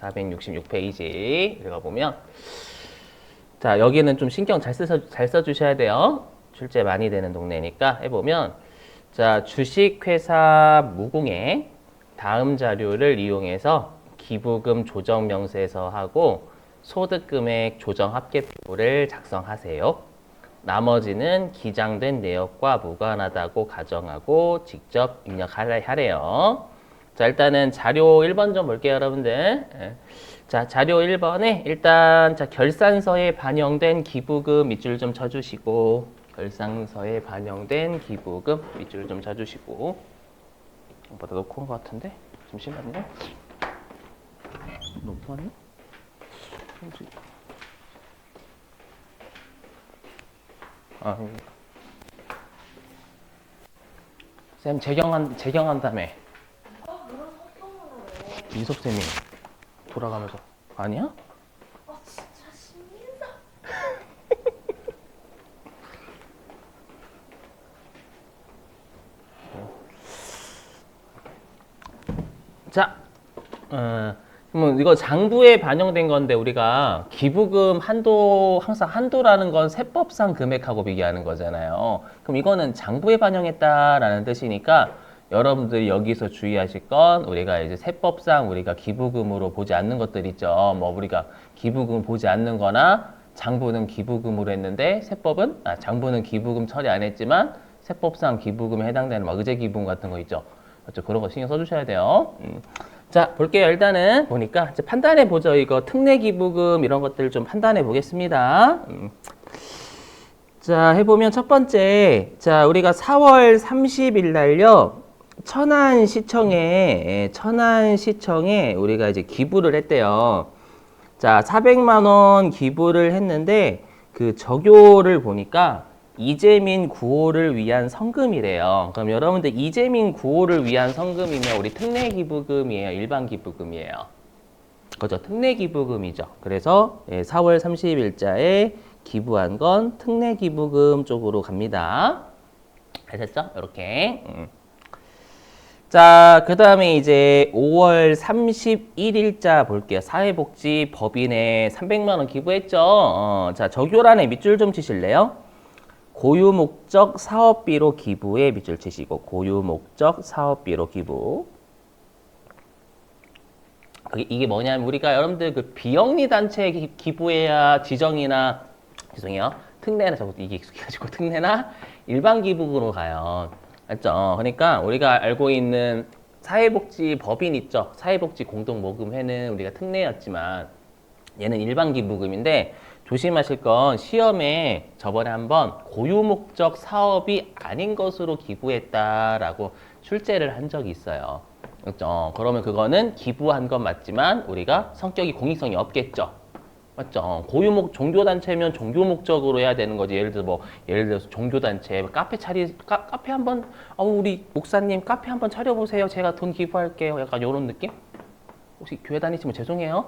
466페이지 읽어보면 자 여기는 좀 신경 잘 써주셔야 돼요. 출제 많이 되는 동네니까 해보면 자 주식회사 무궁의 다음 자료를 이용해서 기부금 조정 명세서하고 소득금액 조정 합계표를 작성하세요. 나머지는 기장된 내역과 무관하다고 가정하고 직접 입력하래요. 자, 일단은 자료 1번 좀 볼게요, 여러분들. 자, 자료 1번에 일단 자, 결산서에 반영된 기부금 밑줄 좀 쳐주시고 결산서에 반영된 기부금 밑줄 좀 쳐주시고 보다 놓고 온 것 같은데? 잠시만요. 놓고 왔나? 아, 쌤 재경한다며. 민섭쌤이 돌아가면서 아니야? 진짜 신기하다. 자, 그러면 이거 장부에 반영된 건데 우리가 기부금 한도 항상 한도라는 건 세법상 금액하고 비교하는 거잖아요. 그럼 이거는 장부에 반영했다라는 뜻이니까 여러분들이 여기서 주의하실 건 우리가 이제 세법상 우리가 기부금으로 보지 않는 것들 있죠. 뭐 우리가 기부금 보지 않는 거나 장부는 기부금으로 했는데 세법은 장부는 기부금 처리 안 했지만 세법상 기부금에 해당되는 뭐 의제 기부금 같은 거 있죠. 그렇죠? 그런 거 신경 써주셔야 돼요. 자, 볼게요. 일단은 보니까 이제 판단해 보죠. 이거 특례 기부금 이런 것들 좀 판단해 보겠습니다. 자, 해보면 첫 번째, 자, 우리가 4월 30일 날요. 천안시청에 우리가 이제 기부를 했대요. 자, 400만 원 기부를 했는데 그 적요를 보니까 이재민 구호를 위한 성금이래요. 그럼 여러분들 이재민 구호를 위한 성금이면 우리 특례 기부금이에요, 일반 기부금이에요. 그죠? 특례 기부금이죠. 그래서 4월 30일자에 기부한 건 특례 기부금 쪽으로 갑니다. 아셨죠? 이렇게. 자, 그 다음에 이제 5월 31일자 볼게요. 사회복지법인에 300만 원 기부했죠. 자, 적요란에 밑줄 좀 치실래요? 고유목적 사업비로 기부에 밑줄 치시고 고유목적 사업비로 기부. 이게 뭐냐면 우리가 여러분들 그 비영리 단체에 기부해야 지정이나 죄송해요. 특례나 저것도 이게 익숙해가지고 특례나 일반 기부금으로 가요. 맞죠? 그러니까 우리가 알고 있는 사회복지 법인 있죠. 사회복지 공동모금회는 우리가 특례였지만 얘는 일반 기부금인데 조심하실 건 시험에 저번에 한번 고유목적 사업이 아닌 것으로 기부했다라고 출제를 한 적이 있어요. 그렇죠? 그러면 그거는 기부한 건 맞지만 우리가 성격이 공익성이 없겠죠. 맞죠? 고유목 종교단체면 종교 목적으로 해야 되는 거지. 예를 들어서 종교단체 카페 한번 우리 목사님 카페 한번 차려보세요. 제가 돈 기부할게요. 약간 이런 느낌? 혹시 교회 다니시면 죄송해요.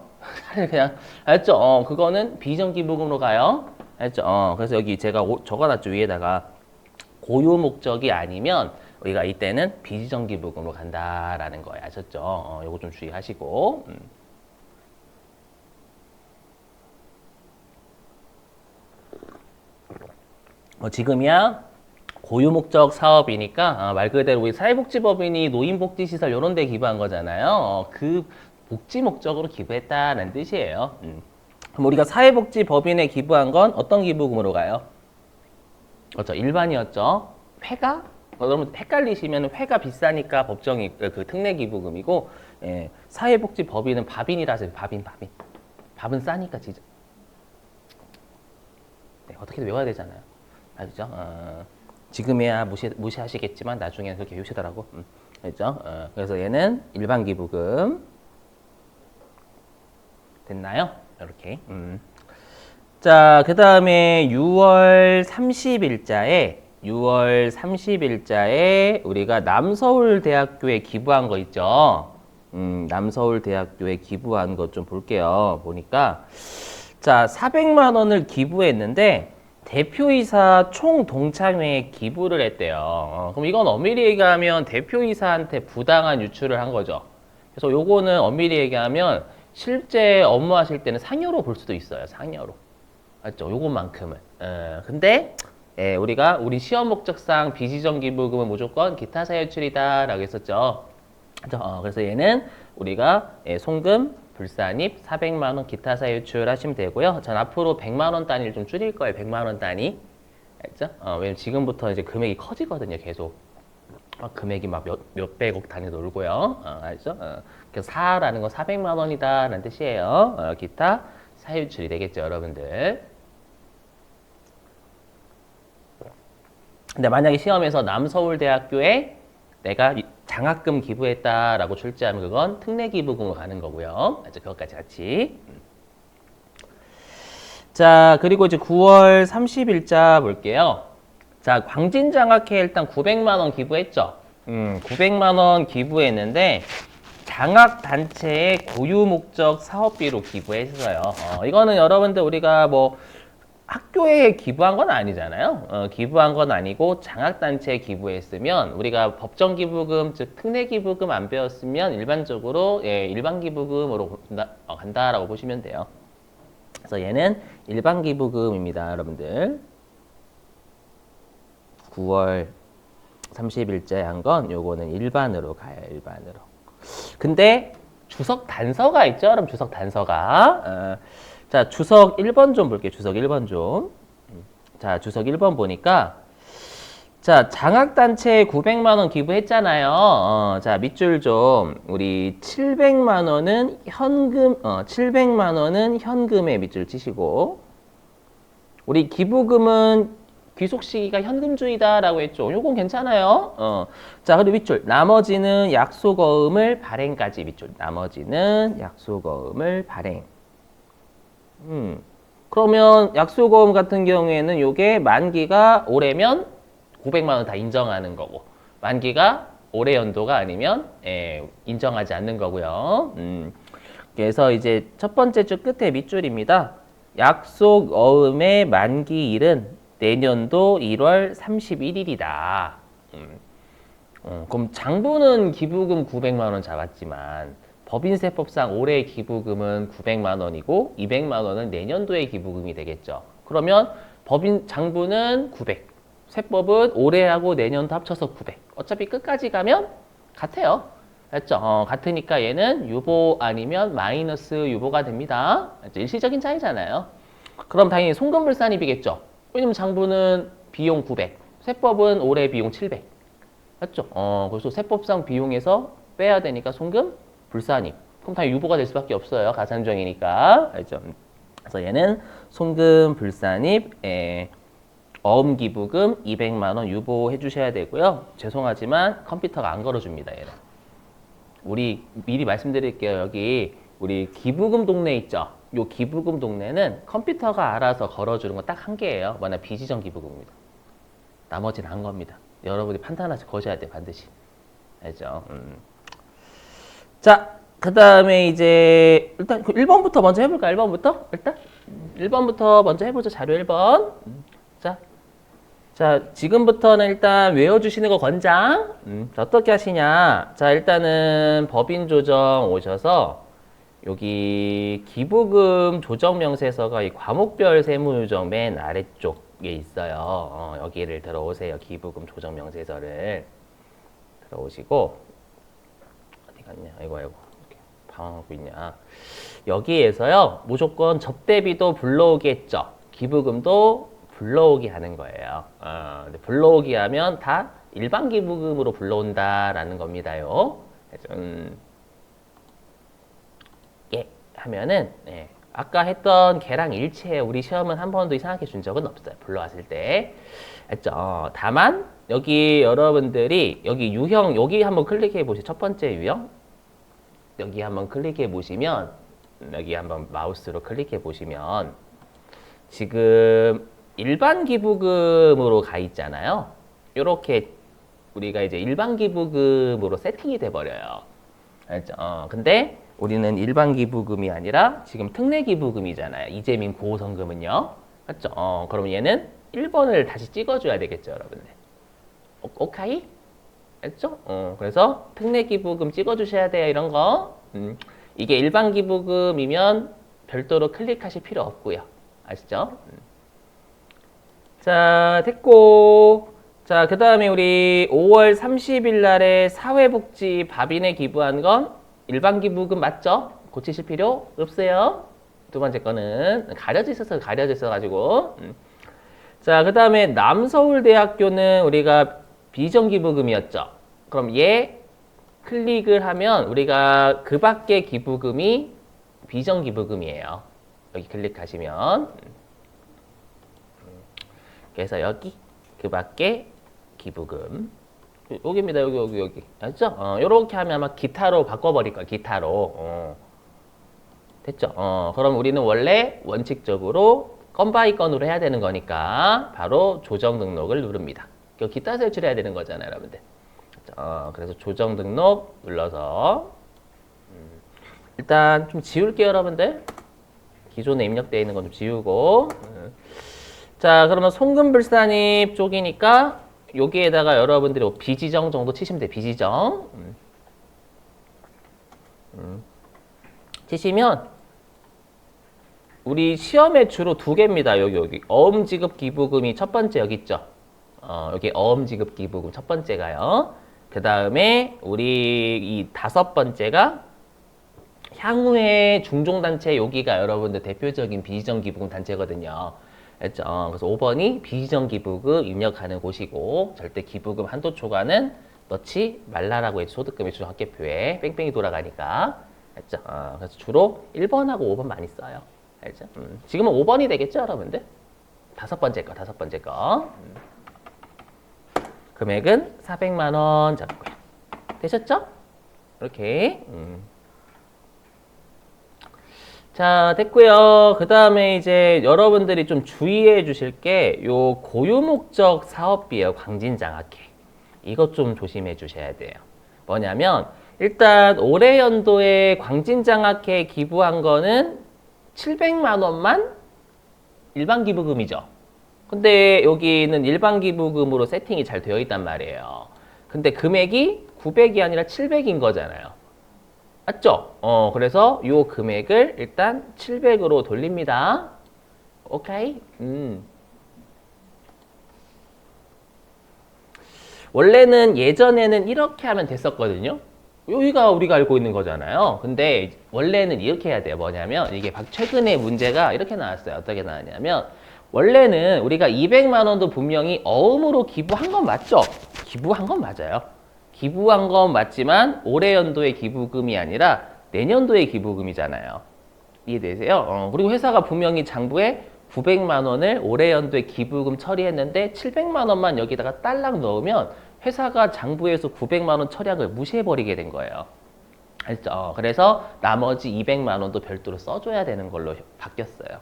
그냥 알죠? 그거는 비정기부금으로 가요. 알죠? 그래서 여기 제가 적어놨죠. 위에다가 고유 목적이 아니면 우리가 이때는 비정기부금으로 간다라는 거예요. 아셨죠? 요거 좀 주의하시고. 지금이야 고유목적 사업이니까 말 그대로 우리 사회복지법인이 노인복지시설 이런 데 기부한 거잖아요. 그 복지 목적으로 기부했다는 뜻이에요. 그럼 우리가 사회복지법인에 기부한 건 어떤 기부금으로 가요? 그렇죠. 일반이었죠. 회가? 여러분 헷갈리시면 회가 비싸니까 법정이 그 특례 기부금이고 사회복지법인은 밥인이라서 밥인. 밥은 싸니까 진짜. 네, 어떻게든 외워야 되잖아요. 알죠? 지금이야 무시하시겠지만 나중에는 그렇게 외우시더라고. 알죠? 그래서 얘는 일반 기부금. 됐나요? 이렇게. 자, 그 다음에 6월 30일자에 우리가 남서울대학교에 기부한 거 있죠? 남서울대학교에 기부한 거 좀 볼게요. 보니까 자, 400만 원을 기부했는데 대표이사 총동참회에 기부를 했대요. 그럼 이건 엄밀히 얘기하면 대표이사한테 부당한 유출을 한 거죠. 그래서 요거는 엄밀히 얘기하면 실제 업무하실 때는 상여로 볼 수도 있어요. 상여로. 맞죠? 요것만큼은. 근데 우리가 우리 시험 목적상 비지정 기부금은 무조건 기타 사유출이다라고 했었죠. 그래서 얘는 우리가 송금, 불산입, 400만 원 기타 사유출 하시면 되고요. 전 앞으로 100만 원 단위를 좀 줄일 거예요. 100만 원 단위. 알죠? 왜냐면 지금부터 이제 금액이 커지거든요. 계속. 금액이 막 몇백억 단위 놀고요. 알죠? 그래서 4라는 건 400만 원이다라는 뜻이에요. 기타 사유출이 되겠죠, 여러분들. 근데 만약에 시험에서 남서울대학교에 내가 장학금 기부했다라고 출제하면 그건 특례기부금으로 가는 거고요. 알죠? 그것까지 같이. 자, 그리고 이제 9월 30일자 볼게요. 자, 광진장학회 일단 900만 원 기부했죠. 900만 원 기부했는데 장학단체의 고유목적 사업비로 기부했어요. 이거는 여러분들 우리가 뭐 학교에 기부한 건 아니잖아요. 기부한 건 아니고 장학단체에 기부했으면 우리가 법정기부금, 즉 특례기부금 안 배웠으면 일반적으로 일반기부금으로 간다라고 보시면 돼요. 그래서 얘는 일반기부금입니다, 여러분들. 9월 30일째 한 건 요거는 일반으로 가요, 일반으로. 근데 주석 단서가 있죠, 여러분, 주석 단서가. 자, 주석 1번 좀 볼게요. 주석 1번 좀. 자, 주석 1번 보니까 자, 장학단체에 900만 원 기부했잖아요. 자, 밑줄 좀 우리 700만 원은 현금 700만 원은 현금에 밑줄 치시고 우리 기부금은 귀속 시기가 현금주의다라고 했죠. 요건 괜찮아요. 자, 그리고 밑줄 나머지는 약속어음을 발행까지 밑줄. 나머지는 약속어음을 발행. 그러면 약속어음 같은 경우에는 요게 만기가 올해면 900만 원 다 인정하는 거고 만기가 올해 연도가 아니면 인정하지 않는 거고요. 그래서 이제 첫 번째 줄 끝에 밑줄입니다. 약속어음의 만기일은 내년도 1월 31일이다. 그럼 장부는 기부금 900만 원 잡았지만 법인세법상 올해의 기부금은 900만 원이고 200만 원은 내년도의 기부금이 되겠죠. 그러면 법인 장부는 900, 세법은 올해하고 내년도 합쳐서 900. 어차피 끝까지 가면 같아요. 맞죠? 같으니까 얘는 유보 아니면 마이너스 유보가 됩니다. 일시적인 차이잖아요. 그럼 당연히 송금불산입이겠죠. 왜냐면 장부는 비용 900, 세법은 올해 비용 700. 맞죠? 그래서 세법상 비용에서 빼야 되니까 송금 불산입. 그럼 당연히 유보가 될 수밖에 없어요. 가산정이니까. 알죠? 그래서 얘는 송금 불산입, 어음기부금 200만 원 유보해 주셔야 되고요. 죄송하지만 컴퓨터가 안 걸어줍니다. 얘는. 우리 미리 말씀드릴게요. 여기 우리 기부금 동네 있죠? 요 기부금 동네는 컴퓨터가 알아서 걸어주는 건 딱 한 개예요. 뭐냐 비지정 기부금입니다. 나머지는 안 겁니다. 여러분이 판단하셔서 거셔야 돼요. 반드시. 알죠? 자, 그 다음에 이제 일단 1번부터 먼저 해볼까요? 1번부터? 일단 1번부터 먼저 해보죠. 자료 1번. 자, 지금부터는 일단 외워주시는 거 권장. 자, 어떻게 하시냐. 자, 일단은 법인 조정 오셔서 여기 기부금 조정 명세서가 이 과목별 세무조정 맨 아래쪽에 있어요. 여기를 들어오세요. 기부금 조정 명세서를 들어오시고 어디 갔냐? 아이고 이렇게 방황하고 있냐? 여기에서요 무조건 접대비도 불러오기 했죠. 기부금도 불러오기 하는 거예요. 근데 불러오기 하면 다 일반 기부금으로 불러온다라는 겁니다요. 하면은 아까 했던 걔랑 일치해. 우리 시험은 한 번도 이상하게 준 적은 없어요. 불러왔을 때. 했죠. 다만 여기 여러분들이 여기 유형 여기 한번 클릭해 보시죠. 첫 번째 유형 여기 한번 클릭해 보시면 여기 한번 마우스로 클릭해 보시면 지금 일반 기부금으로 가 있잖아요. 이렇게 우리가 이제 일반 기부금으로 세팅이 돼 버려요. 알죠? 근데 우리는 일반 기부금이 아니라 지금 특례 기부금이잖아요. 이재민 9호성금은요. 맞죠? 그럼 얘는 1번을 다시 찍어줘야 되겠죠, 여러분들. 오케이? 알죠? 그래서 특례 기부금 찍어주셔야 돼요, 이런 거. 이게 일반 기부금이면 별도로 클릭하실 필요 없고요. 아시죠? 자, 됐고. 자, 그 다음에 우리 5월 30일 날에 사회복지 밥인에 기부한 건 일반 기부금 맞죠? 고치실 필요 없어요. 두 번째 거는 가려져 있어가지고. 자, 그 다음에 남서울대학교는 우리가 비정기부금이었죠. 그럼 얘 클릭을 하면 우리가 그 밖의 기부금이 비정기부금이에요. 여기 클릭하시면. 그래서 여기 그 밖에 기부금 여기입니다. 여기 알죠? 요렇게 하면 아마 기타로 바꿔버릴 거야. 기타로. 됐죠? 그럼 우리는 원래 원칙적으로 건 바이 건으로 해야 되는 거니까 바로 조정 등록을 누릅니다. 기타 제출해야 되는 거잖아요, 여러분들. 그래서 조정 등록 눌러서 일단 좀 지울게요, 여러분들. 기존에 입력되어 있는 건 좀 지우고. 자, 그러면 송금불산입 쪽이니까 여기에다가 여러분들이 뭐 비지정 정도 치시면 돼요. 비지정. 치시면 우리 시험에 주로 두 개입니다. 여기. 어음지급 기부금이 첫 번째 여기 있죠. 여기 어음지급 기부금 첫 번째가요. 그 다음에 우리 이 다섯 번째가 향후에 중종단체 여기가 여러분들 대표적인 비지정 기부금 단체거든요. 알죠? 그래서 5번이 비지정 기부금 입력하는 곳이고 절대 기부금 한도 초과는 넣지 말라라고 해서 소득금의 주정학계표에 뺑뺑이 돌아가니까 알죠? 그래서 주로 1번하고 5번 많이 써요. 알죠? 지금은 5번이 되겠죠, 여러분들? 다섯 번째 거. 금액은 400만 원 잡고요. 되셨죠? 이렇게. 자, 됐고요. 그 다음에 이제 여러분들이 좀 주의해 주실 게 요 고유목적 사업비예요. 광진장학회. 이것 좀 조심해 주셔야 돼요. 뭐냐면 일단 올해 연도에 광진장학회 기부한 거는 700만 원만 일반 기부금이죠. 근데 여기는 일반 기부금으로 세팅이 잘 되어 있단 말이에요. 근데 금액이 900이 아니라 700인 거잖아요. 맞죠? 그래서 요 금액을 일단 700으로 돌립니다. 오케이? 원래는 예전에는 이렇게 하면 됐었거든요. 여기가 우리가 알고 있는 거잖아요. 근데 원래는 이렇게 해야 돼요. 뭐냐면 이게 최근에 문제가 이렇게 나왔어요. 어떻게 나왔냐면 원래는 우리가 200만 원도 분명히 어음으로 기부한 건 맞죠? 기부한 건 맞아요. 기부한 건 맞지만 올해 연도의 기부금이 아니라 내년도의 기부금이잖아요. 이해되세요? 그리고 회사가 분명히 장부에 900만 원을 올해 연도에 기부금 처리했는데 700만 원만 여기다가 딸랑 넣으면 회사가 장부에서 900만 원 처리한 걸 무시해버리게 된 거예요. 알죠? 그래서 나머지 200만 원도 별도로 써줘야 되는 걸로 바뀌었어요.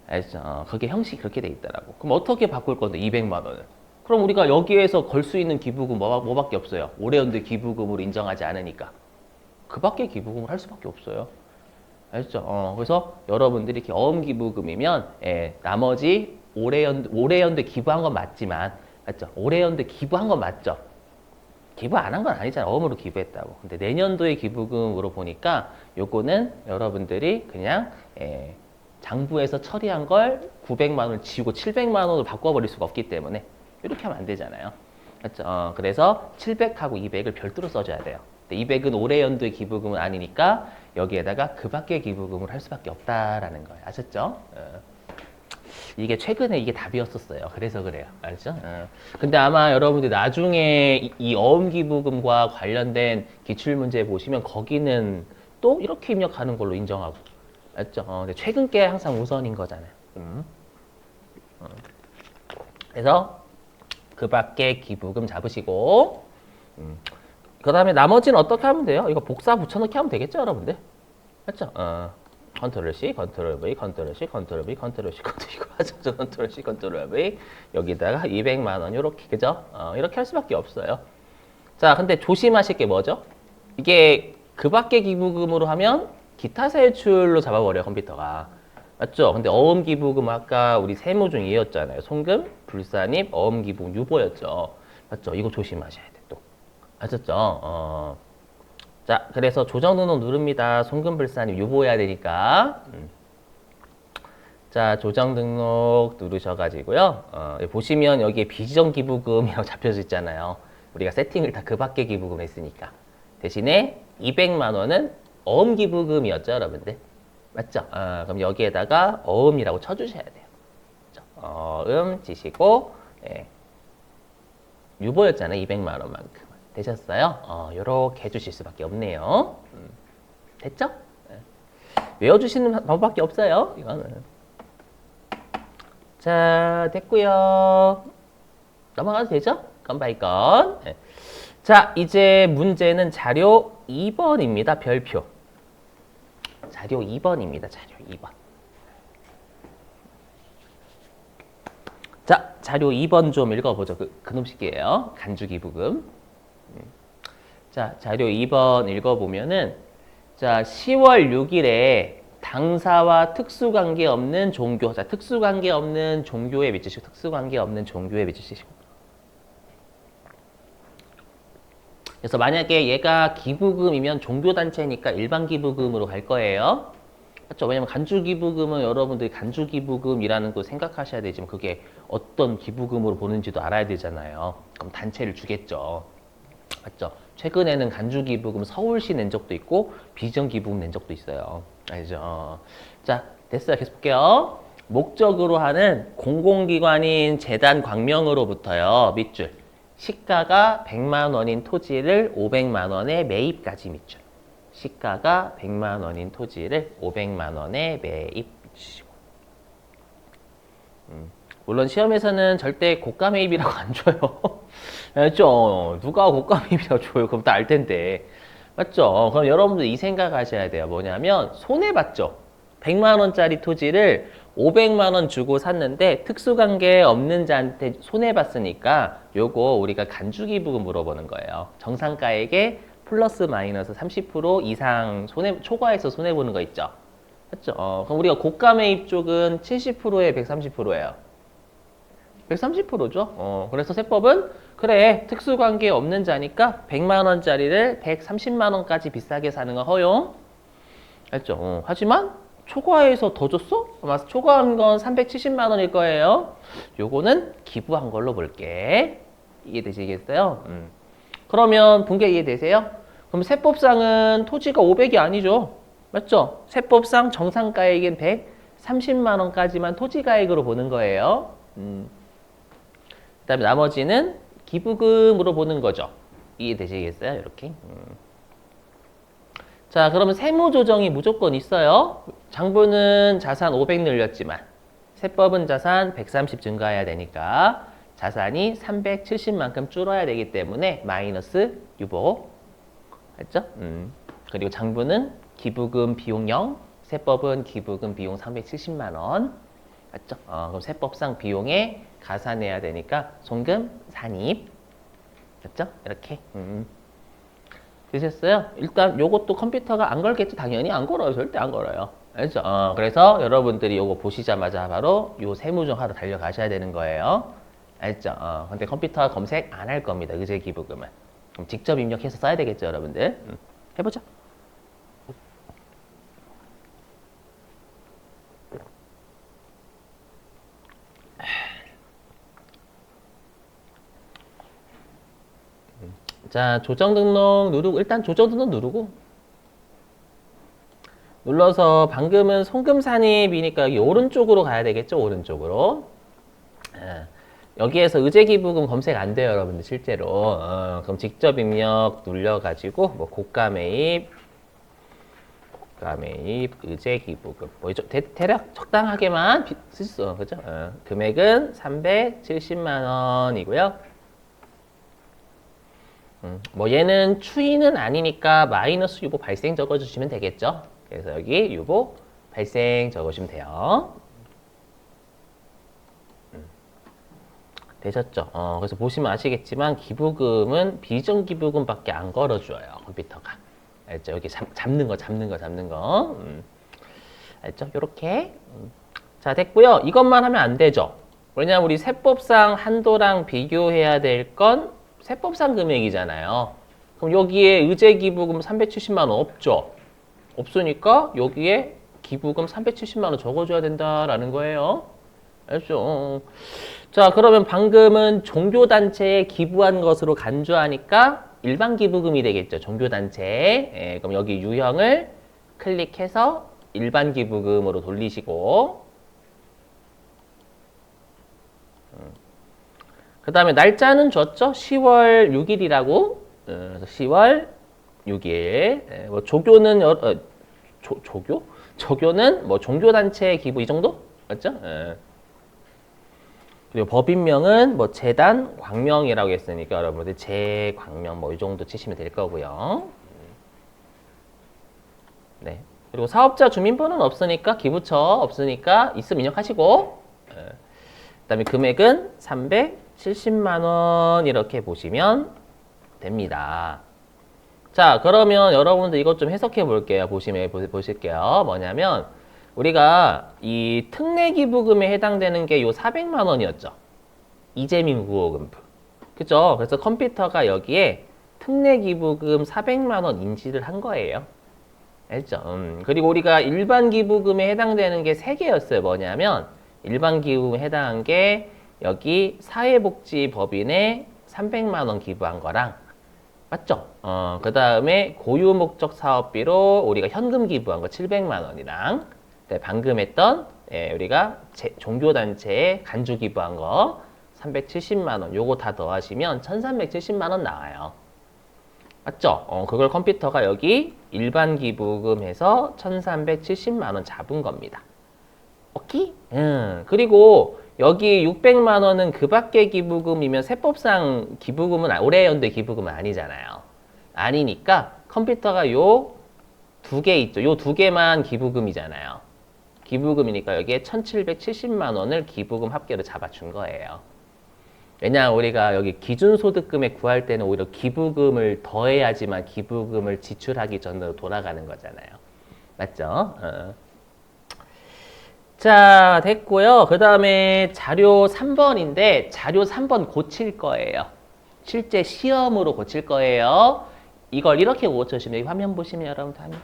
알죠? 그게 형식이 그렇게 돼 있더라고. 그럼 어떻게 바꿀 건데 200만 원을? 그럼 우리가 여기에서 걸 수 있는 기부금 뭐밖에 없어요. 올해 연도 기부금으로 인정하지 않으니까. 그 밖에 기부금을 할 수밖에 없어요. 알죠? 그래서 여러분들이 이렇게 어음 기부금이면 나머지 올해 연도에 기부한 건 맞지만 맞죠? 올해 연도에 기부한 건 맞죠? 기부 안 한 건 아니잖아요. 어음으로 기부했다고. 근데 내년도에 기부금으로 보니까 요거는 여러분들이 그냥 장부에서 처리한 걸 900만 원을 지우고 700만 원으로 바꿔버릴 수가 없기 때문에 이렇게 하면 안 되잖아요. 맞죠? 그래서 700하고 200을 별도로 써줘야 돼요. 200은 올해 연도의 기부금은 아니니까 여기에다가 그 밖의 기부금을 할 수밖에 없다라는 거예요. 아셨죠? 이게 최근에 이게 답이었었어요. 그래서 그래요. 알죠? 근데 아마 여러분들 나중에 이 어음 기부금과 관련된 기출문제 보시면 거기는 또 이렇게 입력하는 걸로 인정하고. 알죠? 근데 최근 게 항상 우선인 거잖아요. 그래서 그 밖에 기부금 잡으시고 그 다음에 나머지는 어떻게 하면 돼요? 이거 복사 붙여넣기 하면 되겠죠, 여러분들? 맞죠? 컨트롤 C, 컨트롤 V, 컨트롤 C, 컨트롤 V, 컨트롤 C, 이거 하죠? 컨트롤 C, 컨트롤 V 여기다가 200만 원 이렇게 그죠? 이렇게 할 수밖에 없어요. 자, 근데 조심하실 게 뭐죠? 이게 그 밖의 기부금으로 하면 기타 세출로 잡아버려요, 컴퓨터가. 맞죠? 근데 어음 기부금 아까 우리 세무 중 2였잖아요. 송금, 불산입, 어음 기부금 유보였죠. 맞죠? 이거 조심하셔야 돼, 또. 아셨죠? 자, 그래서 조정 등록 누릅니다. 송금불사님 유보해야 되니까. 자, 조정 등록 누르셔가지고요. 보시면 여기에 비지정 기부금이라고 잡혀져 있잖아요. 우리가 세팅을 다 그 밖에 기부금 했으니까. 대신에 200만 원은 어음 기부금이었죠, 여러분들. 맞죠? 그럼 여기에다가 어음이라고 쳐주셔야 돼요. 그렇죠? 어음 지시고, 예. 유보였잖아요, 200만 원만큼. 되셨어요? 요렇게 해주실 수밖에 없네요. 됐죠? 예. 외워주시는 방법밖에 없어요, 이거는. 자, 됐고요. 넘어가도 되죠? 건 바이 건. 네. 자, 이제 문제는 자료 2번입니다. 별표. 자료 2번입니다. 자료 2번. 자, 자료 2번 좀 읽어보죠. 그놈식이에요. 간주기부금. 자, 자료 2번 읽어보면은, 자, 10월 6일에 당사와 특수관계 없는 종교. 자, 특수관계 없는 종교에 미치시고, 특수관계 없는 종교에 미치시고. 그래서 만약에 얘가 기부금이면 종교단체니까 일반 기부금으로 갈 거예요. 그렇죠? 왜냐면 간주기부금은 여러분들이 간주기부금이라는 거 생각하셔야 되지만 그게 어떤 기부금으로 보는지도 알아야 되잖아요. 그럼 단체를 주겠죠. 맞죠? 최근에는 간주기부금 서울시 낸 적도 있고 비정기부금 낸 적도 있어요. 알죠? 자, 됐어요. 계속 볼게요. 목적으로 하는 공공기관인 재단 광명으로부터요. 밑줄. 시가가 100만 원인 토지를 500만 원에 매입까지 밑줄. 시가가 100만 원인 토지를 500만 원에 매입 주시고. 물론 시험에서는 절대 고가 매입이라고 안 줘요. 맞죠? 누가 고가 매입이라고 줘요? 그럼 다 알 텐데. 맞죠? 그럼 여러분들 이 생각 하셔야 돼요. 뭐냐면 손해봤죠? 100만 원짜리 토지를 500만 원 주고 샀는데 특수관계 없는 자한테 손해봤으니까 요거 우리가 간주기부금 물어보는 거예요. 정상가액에 플러스 마이너스 30% 이상 초과해서 손해보는 거 있죠? 맞죠? 그럼 우리가 고가 매입 쪽은 70%에 130%예요. 130%죠? 그래서 세법은 그래 특수관계 없는 자니까 100만 원짜리를 130만 원까지 비싸게 사는 건 허용. 알죠? 하지만 초과해서 더 줬어? 아마 초과한 건 370만 원일 거예요. 요거는 기부한 걸로 볼게. 이해되시겠어요? 그러면 분계 이해되세요? 그럼 세법상은 토지가 500이 아니죠. 맞죠? 세법상 정상가액인 130만 원까지만 토지가액으로 보는 거예요. 그 다음에 나머지는 기부금으로 보는 거죠. 이해되시겠어요? 이렇게. 자, 그러면 세무조정이 무조건 있어요. 장부는 자산 500 늘렸지만 세법은 자산 130 증가해야 되니까 자산이 370만큼 줄어야 되기 때문에 마이너스 유보. 알죠? 그리고 장부는 기부금 비용 0, 세법은 기부금 비용 370만 원. 맞죠? 그럼 세법상 비용에 가산해야 되니까 송금 산입. 맞죠? 이렇게. 되셨어요? 일단 요것도 컴퓨터가 안 걸겠죠? 당연히 안 걸어요. 절대 안 걸어요. 알죠? 그래서 여러분들이 요거 보시자마자 바로 요 세무조정 하러 달려가셔야 되는 거예요. 알죠? 근데 컴퓨터가 검색 안 할 겁니다. 의제기부금은. 그럼 직접 입력해서 써야 되겠죠, 여러분들? 해보죠. 자, 조정 등록 누르고, 일단 조정 등록 누르고, 눌러서 방금은 송금 산입이니까 여기 오른쪽으로 가야 되겠죠? 오른쪽으로. 여기에서 의제기부금 검색 안 돼요, 여러분들, 실제로. 그럼 직접 입력 눌려가지고, 뭐, 고가 매입, 의제기부금. 뭐, 대략 적당하게만 쓸 수, 그죠? 금액은 370만 원이고요. 뭐 얘는 추이는 아니니까 마이너스 유보 발생 적어주시면 되겠죠. 그래서 여기 유보 발생 적으시면 돼요. 되셨죠? 그래서 보시면 아시겠지만 기부금은 비정기부금밖에 안 걸어줘요. 컴퓨터가. 알죠? 여기 잡는 거. 알죠? 요렇게. 자, 됐고요. 이것만 하면 안 되죠. 왜냐면 우리 세법상 한도랑 비교해야 될 건 세법상 금액이잖아요. 그럼 여기에 의제 기부금 370만 원 없죠? 없으니까 여기에 기부금 370만 원 적어줘야 된다라는 거예요. 알죠? 자, 그러면 방금은 종교단체에 기부한 것으로 간주하니까 일반 기부금이 되겠죠. 종교단체. 예, 그럼 여기 유형을 클릭해서 일반 기부금으로 돌리시고 그 다음에 날짜는 줬죠? 10월 6일이라고. 그래서 10월 6일. 예, 뭐 조교는 조교? 조교는 뭐 종교단체 기부 이 정도? 맞죠? 예. 그리고 법인명은 뭐 재단 광명이라고 했으니까 여러분들 재광명 뭐 이 정도 치시면 될 거고요. 네. 그리고 사업자 주민번호는 없으니까 기부처 없으니까 있으면 입력하시고 그다음에 금액은 370만 원 이렇게 보시면 됩니다. 자, 그러면 여러분들 이것 좀 해석해 볼게요. 보실게요. 뭐냐면 우리가 이 특례기부금에 해당되는 게 요 400만 원이었죠. 이재민 구호금부. 그죠? 그래서 컴퓨터가 여기에 특례기부금 400만 원 인지를 한 거예요. 알죠? 그리고 우리가 일반 기부금에 해당되는 게 3개였어요. 뭐냐면 일반 기부금에 해당한 게 여기 사회복지법인에 300만 원 기부한 거랑 맞죠? 그 다음에 고유목적 사업비로 우리가 현금 기부한 거 700만 원이랑 네, 방금 했던 우리가 종교단체에 간주 기부한 거 370만 원 요거 다 더하시면 1370만 원 나와요. 맞죠? 그걸 컴퓨터가 여기 일반 기부금해서 1370만 원 잡은 겁니다. 오케이? 그리고 여기 600만 원은 그 밖의 기부금이면 세법상 기부금은 올해 연도의 기부금은 아니잖아요. 아니니까 컴퓨터가 요 두 개 있죠. 요 두 개만 기부금이잖아요. 기부금이니까 여기에 1770만 원을 기부금 합계로 잡아준 거예요. 왜냐하면 우리가 여기 기준소득금액 구할 때는 오히려 기부금을 더해야지만 기부금을 지출하기 전으로 돌아가는 거잖아요. 맞죠? 자, 됐고요. 그 다음에 자료 3번인데 자료 3번 고칠 거예요. 실제 시험으로 고칠 거예요. 이걸 이렇게 고쳐주시면 여기 화면 보시면 여러분들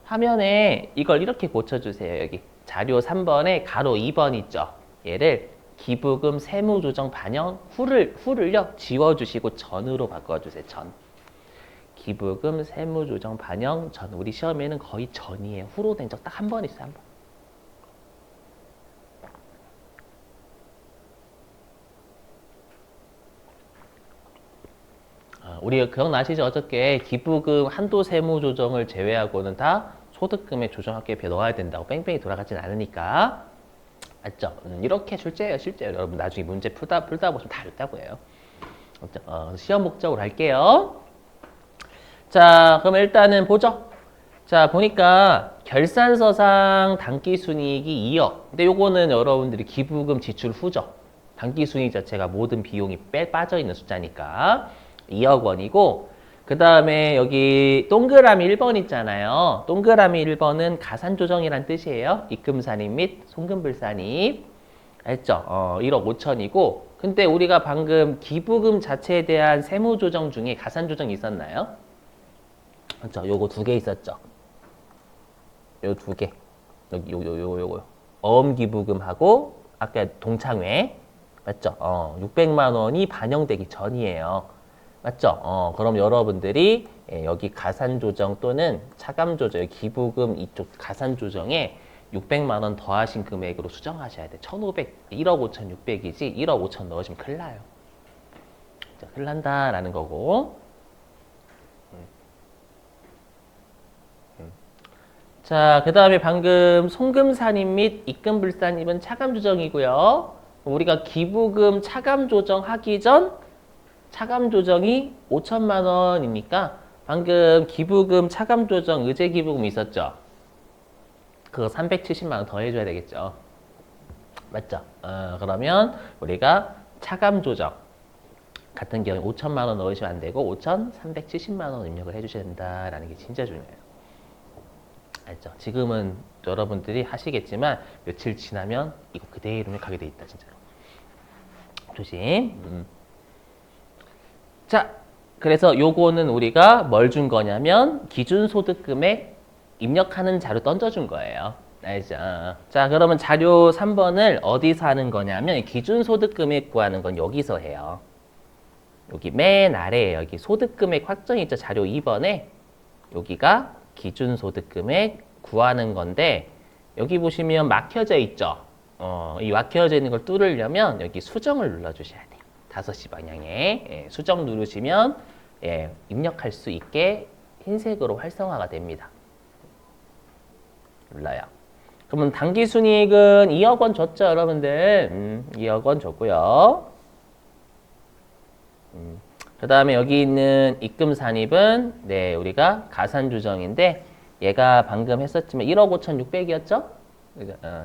화면에 이걸 이렇게 고쳐주세요. 여기 자료 3번에 가로 2번 있죠. 얘를 기부금 세무조정 반영 후를요 지워주시고 전으로 바꿔주세요. 전. 기부금 세무조정 반영 전. 우리 시험에는 거의 전이에요. 후로 된 적 딱 한 번 있어요. 한 번. 우리 기억나시죠? 어저께 기부금 한도 세무 조정을 제외하고는 다 소득금액 조정학계에 넣어야 된다고 뺑뺑이 돌아가진 않으니까. 맞죠? 이렇게 출제예요, 실제로. 여러분 나중에 문제 풀다 보시면 다 있다고 해요. 시험 목적으로 할게요. 자, 그럼 일단은 보죠. 자, 보니까 결산서상 단기순이익이 2억. 근데 요거는 여러분들이 기부금 지출 후죠. 단기순이익 자체가 모든 비용이 빠져있는 숫자니까 2억 원이고, 그 다음에 여기 동그라미 1번 있잖아요. 동그라미 1번은 가산조정이란 뜻이에요. 입금산입 및 송금불산입. 알죠? 1억 5천이고, 근데 우리가 방금 기부금 자체에 대한 세무조정 중에 가산조정이 있었나요? 그렇죠? 요거 2개 있었죠? 요 2개. 여기 요거. 어음기부금하고 아까 동창회. 맞죠? 600만 원이 반영되기 전이에요. 맞죠? 그럼 여러분들이 여기 가산조정 또는 차감조정, 기부금 이쪽 가산조정에 600만 원 더하신 금액으로 수정하셔야 돼. 1,500, 1억 5,600이지 1억 5천 넣으시면 큰일 나요. 자, 큰일 난다라는 거고. 자, 그 다음에 방금 송금산입 및 입금불산입은 차감조정이고요. 우리가 기부금 차감조정하기 전 차감조정이 5천만 원이니까 방금 기부금 차감조정 의제기부금 있었죠? 그거 370만 원 더 해줘야 되겠죠? 맞죠? 그러면 우리가 차감조정 같은 경우에 5천만 원 넣으시면 안 되고 5,370만 원 입력을 해주셔야 된다라는 게 진짜 중요해요. 알죠? 지금은 여러분들이 하시겠지만 며칠 지나면 이거 그대로 입력하게 돼 있다, 진짜로. 조심. 자, 그래서 요거는 우리가 뭘 준 거냐면 기준소득금액 입력하는 자료 던져준 거예요. 알죠? 자, 그러면 자료 3번을 어디서 하는 거냐면 기준소득금액 구하는 건 여기서 해요. 여기 맨 아래에 여기 소득금액 확정이 있죠. 자료 2번에 여기가 기준소득금액 구하는 건데 여기 보시면 막혀져 있죠. 이 막혀져 있는 걸 뚫으려면 여기 수정을 눌러주셔야 돼요. 5시 방향에 예, 수정 누르시면 예, 입력할 수 있게 흰색으로 활성화가 됩니다. 눌러요. 그러면 당기순이익은 2억 원 줬죠, 여러분들? 2억 원 줬고요. 그 다음에 여기 있는 입금 산입은 네, 우리가 가산주정인데 얘가 방금 했었지만 1억 5,600이었죠?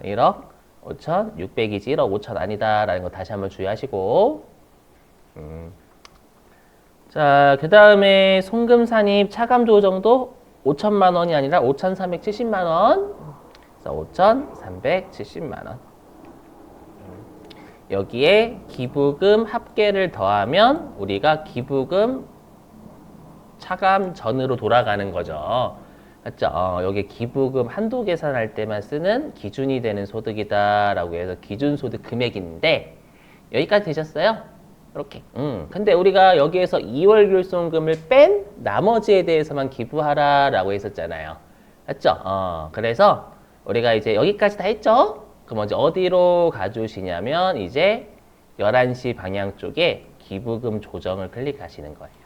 1억 5,600이지 1억 5천 아니다라는 거 다시 한번 주의하시고 자, 그 다음에 송금 산입 차감 조정도 5천만 원이 아니라 5,370만 원. 그래서 5,370만 원. 여기에 기부금 합계를 더하면 우리가 기부금 차감 전으로 돌아가는 거죠. 맞죠? 여기 기부금 한도 계산할 때만 쓰는 기준이 되는 소득이다라고 해서 기준소득 금액인데 여기까지 되셨어요? 이렇게. 근데 우리가 여기에서 2월 결손금을 뺀 나머지에 대해서만 기부하라라고 했었잖아요. 맞죠? 그래서 우리가 이제 여기까지 다 했죠? 그럼 이제 어디로 가주시냐면 이제 11시 방향 쪽에 기부금 조정을 클릭하시는 거예요.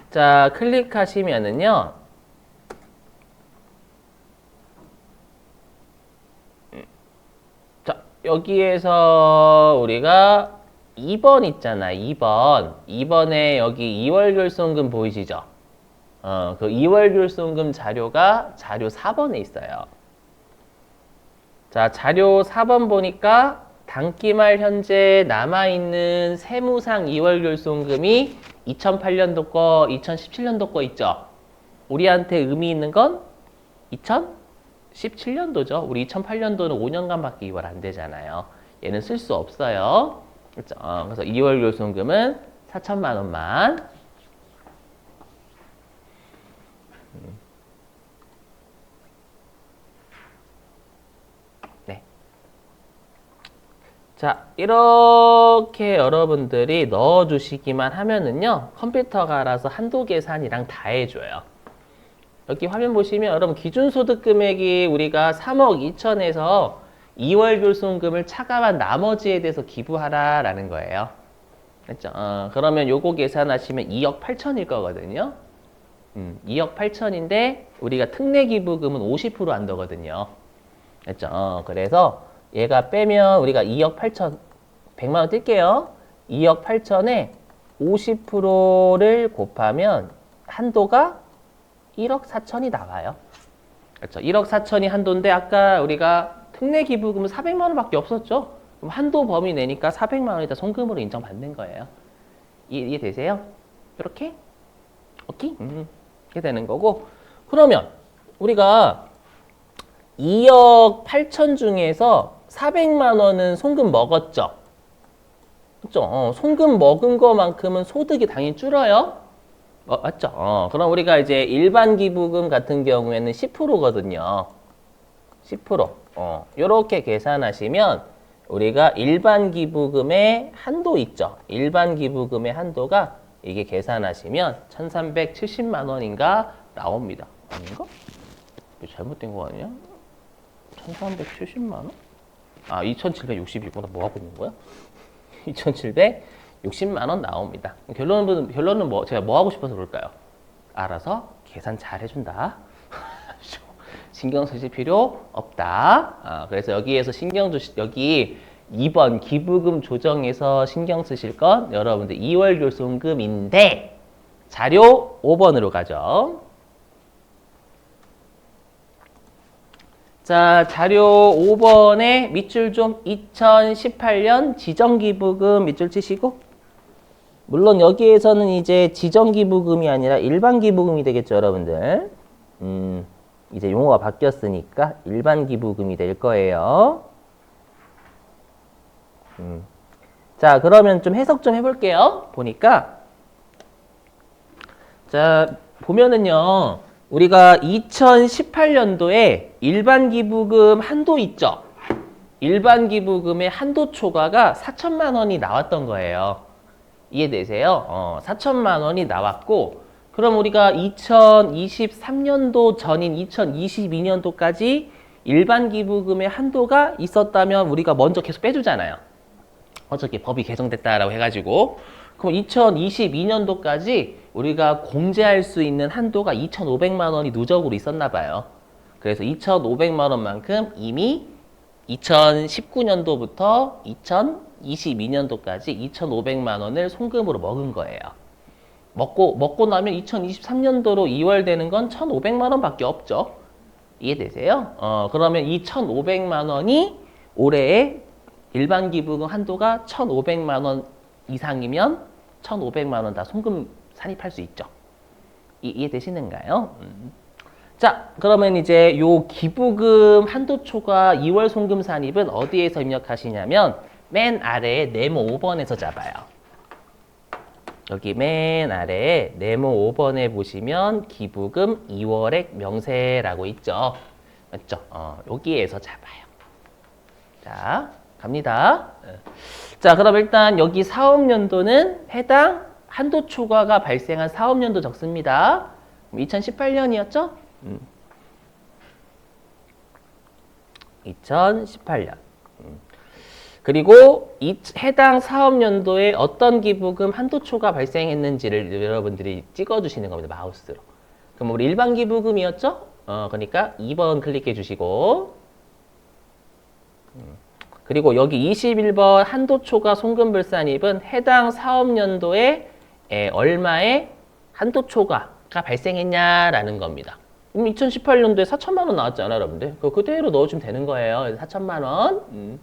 자, 클릭하시면은요. 자, 여기에서 우리가 2번 있잖아. 2번. 2번에 여기 2월 결손금 보이시죠? 그 2월 결손금 자료가 자료 4번에 있어요. 자, 자료 4번 보니까 단기말 현재 남아있는 세무상 2월 결손금이 2008년도 거, 2017년도 거 있죠? 우리한테 의미 있는 건 2017년도죠. 우리 2008년도는 5년간밖에 이월 안 되잖아요. 얘는 쓸 수 없어요. 그렇죠? 그래서 2월 결손금은 4천만 원만. 네. 자, 이렇게 여러분들이 넣어주시기만 하면은요, 컴퓨터가 알아서 한도 계산이랑 다 해줘요. 여기 화면 보시면 여러분 기준소득 금액이 우리가 3억 2천에서 2월 결손금을 차감한 나머지에 대해서 기부하라라는 거예요. 그렇죠? 그러면 요거 계산하시면 2억 8천일 거거든요. 2억 8천인데 우리가 특례 기부금은 50% 한도거든요. 그렇죠? 그래서 얘가 빼면 우리가 2억 8천 100만 원 뛸게요. 2억 8천에 50%를 곱하면 한도가 1억 4천이 나와요. 그렇죠? 1억 4천이 한도인데 아까 우리가 특례 기부금은 400만 원밖에 없었죠? 그럼 한도 범위 내니까 400만 원이다 송금으로 인정받는 거예요. 이해되세요? 이렇게? 오케이? 이렇게 되는 거고 그러면 우리가 2억 8천 중에서 400만 원은 송금 먹었죠? 그렇죠? 송금 먹은 거만큼은 소득이 당연히 줄어요. 맞죠? 그럼 우리가 이제 일반 기부금 같은 경우에는 10%거든요. 10%. 요렇게 계산하시면 우리가 일반 기부금의 한도 있죠? 일반 기부금의 한도가 이게 계산하시면 1,370만 원인가 나옵니다. 아닌가? 잘못된 거 아니야? 1,370만 원? 아, 2,760이구나. 뭐 하고 있는 거야? 2,760만 원 나옵니다. 결론은 뭐, 제가 뭐 하고 싶어서 그럴까요? 알아서 계산 잘 해준다. 신경 쓰실 필요 없다. 그래서 여기에서 여기 2번 기부금 조정에서 신경 쓰실 건 여러분들 2월 결손금인데 자료 5번으로 가죠. 자, 자료 5번에 밑줄 좀 2018년 지정기부금 밑줄 치시고 물론 여기에서는 이제 지정기부금이 아니라 일반기부금이 되겠죠, 여러분들. 이제 용어가 바뀌었으니까 일반기부금이 될 거예요. 자, 그러면 좀 해석 좀 해볼게요. 보니까 자, 보면은요. 우리가 2018년도에 일반 기부금 한도 있죠? 일반 기부금의 한도 초과가 4천만 원이 나왔던 거예요. 이해되세요? 4천만 원이 나왔고, 그럼 우리가 2023년도 전인 2022년도까지 일반 기부금의 한도가 있었다면 우리가 먼저 계속 빼주잖아요. 어차피 법이 개정됐다라고 해가지고. 그럼 2022년도까지 우리가 공제할 수 있는 한도가 2,500만 원이 누적으로 있었나 봐요. 그래서 2,500만 원만큼 이미 2019년도부터 2022년도까지 2,500만 원을 송금으로 먹은 거예요. 먹고 나면 2023년도로 2월 되는 건 1,500만 원밖에 없죠. 이해되세요? 그러면 이 1,500만 원이 올해의 일반 기부금 한도가 1,500만 원 이상이면 1,500만 원 다 송금 산입할 수 있죠. 이해되시는가요? 자, 그러면 이제 요 기부금 한도 초과 2월 송금 산입은 어디에서 입력하시냐면 맨 아래에 네모 5번에서 잡아요. 여기 맨 아래에 네모 5번에 보시면 기부금 2월액 명세라고 있죠. 맞죠? 여기에서 잡아요. 자, 갑니다. 자, 그럼 일단 여기 사업연도는 해당 한도 초과가 발생한 사업연도 적습니다. 2018년이었죠? 2018년. 그리고 해당 사업연도에 어떤 기부금 한도 초과 발생했는지를 여러분들이 찍어주시는 겁니다. 마우스로. 그럼 우리 일반 기부금이었죠? 그러니까 2번 클릭해 주시고, 그리고 여기 21번 한도 초과 송금 불산입은 해당 사업연도에 얼마의 한도 초과가 발생했냐라는 겁니다. 2018년도에 4천만 원 나왔잖아요, 여러분들. 그거 그대로 넣어주면 되는 거예요. 4천만 원.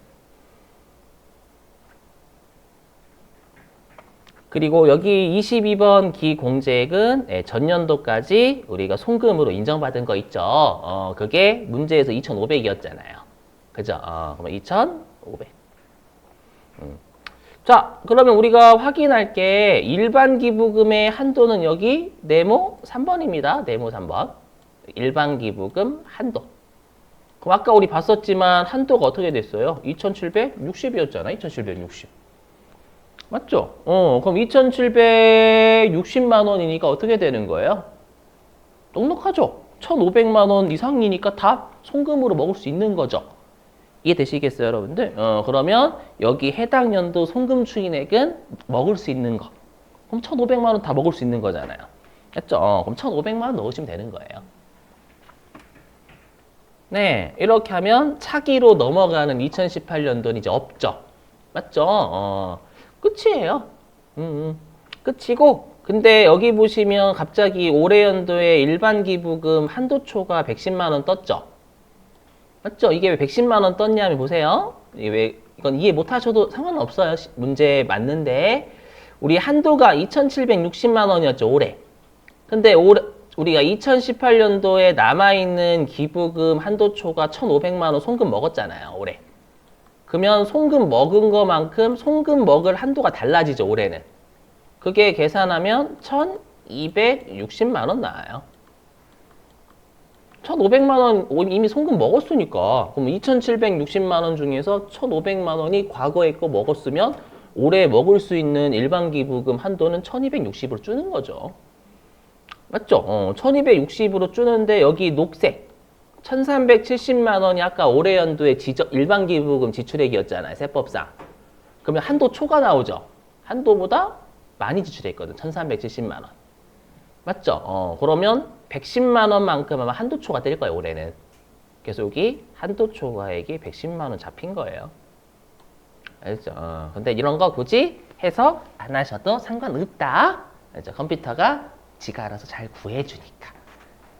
그리고 여기 22번 기공제액은 전년도까지 우리가 송금으로 인정받은 거 있죠. 그게 문제에서 2,500이었잖아요. 그죠? 그러면 2,500. 자, 그러면 우리가 확인할 게 일반 기부금의 한도는 여기 네모 3번입니다. 네모 3번. 일반 기부금 한도. 그럼 아까 우리 봤었지만 한도가 어떻게 됐어요? 2,760이었잖아. 2,760. 맞죠? 그럼 2,760만 원이니까 어떻게 되는 거예요? 넉넉하죠? 1,500만 원 이상이니까 다 송금으로 먹을 수 있는 거죠. 이해되시겠어요, 여러분들? 그러면 여기 해당 연도 송금 추인액은 먹을 수 있는 거. 그럼 1,500만 원 다 먹을 수 있는 거잖아요. 맞죠? 그럼 1,500만 원 넣으시면 되는 거예요. 네, 이렇게 하면 차기로 넘어가는 2018년도는 이제 없죠. 맞죠? 끝이에요. 끝이고, 근데 여기 보시면 갑자기 올해 연도에 일반 기부금 한도 초과 110만 원 떴죠. 맞죠? 이게 왜 110만 원 떴냐면 보세요. 이건 이해 못 하셔도 상관없어요. 문제 맞는데 우리 한도가 2,760만 원이었죠, 올해. 근데 우리가 2018년도에 남아있는 기부금 한도 초과 1,500만 원 송금 먹었잖아요, 올해. 그러면 송금 먹은 것만큼 송금 먹을 한도가 달라지죠, 올해는. 그게 계산하면 1,260만 원 나와요. 1,500만 원 이미 송금 먹었으니까. 그럼 2,760만 원 중에서 1,500만 원이 과거에 거 먹었으면 올해 먹을 수 있는 일반 기부금 한도는 1,260으로 주는 거죠. 맞죠? 1,260으로 주는데 여기 녹색 1,370만 원이 아까 올해 연도에 일반 기부금 지출액이었잖아요. 세법상. 그러면 한도 초과 나오죠. 한도보다 많이 지출했거든. 1,370만 원. 맞죠? 그러면 110만 원만큼 아마 한도 초과 될 거예요, 올해는. 그래서 여기 한도 초과액이 110만 원 잡힌 거예요. 알죠? 근데 이런 거 굳이 해석 안 하셔도 상관없다. 알죠? 컴퓨터가 지가 알아서 잘 구해주니까.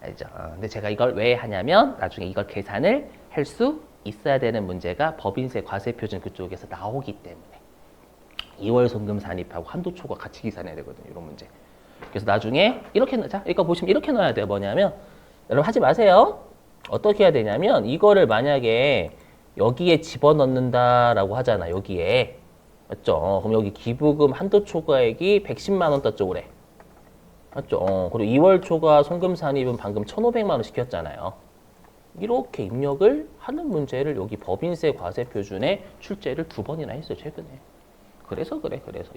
알죠? 근데 제가 이걸 왜 하냐면 나중에 이걸 계산을 할 수 있어야 되는 문제가 법인세 과세표준 그쪽에서 나오기 때문에 2월 송금 산입하고 한도 초과 같이 계산해야 되거든요. 이런 문제. 그래서 나중에 이렇게 넣자. 이거 보시면 이렇게 넣어야 돼요. 뭐냐면 여러분 하지 마세요. 어떻게 해야 되냐면 이거를 만약에 여기에 집어넣는다라고 하잖아. 여기에. 맞죠? 그럼 여기 기부금 한도 초과액이 110만 원 떴죠, 올해. 맞죠? 그리고 2월 초과 송금 산입은 방금 1,500만 원 시켰잖아요. 이렇게 입력을 하는 문제를 여기 법인세 과세 표준에 출제를 2번이나 했어요, 최근에. 그래서.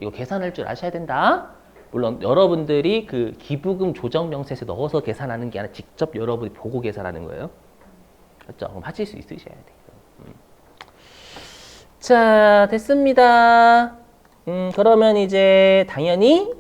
이거 계산할 줄 아셔야 된다. 물론 여러분들이 그 기부금 조정 명세서에 넣어서 계산하는 게 아니라 직접 여러분이 보고 계산하는 거예요. 맞죠? 그럼 하실 수 있으셔야 돼요. 자, 됐습니다. 그러면 이제 당연히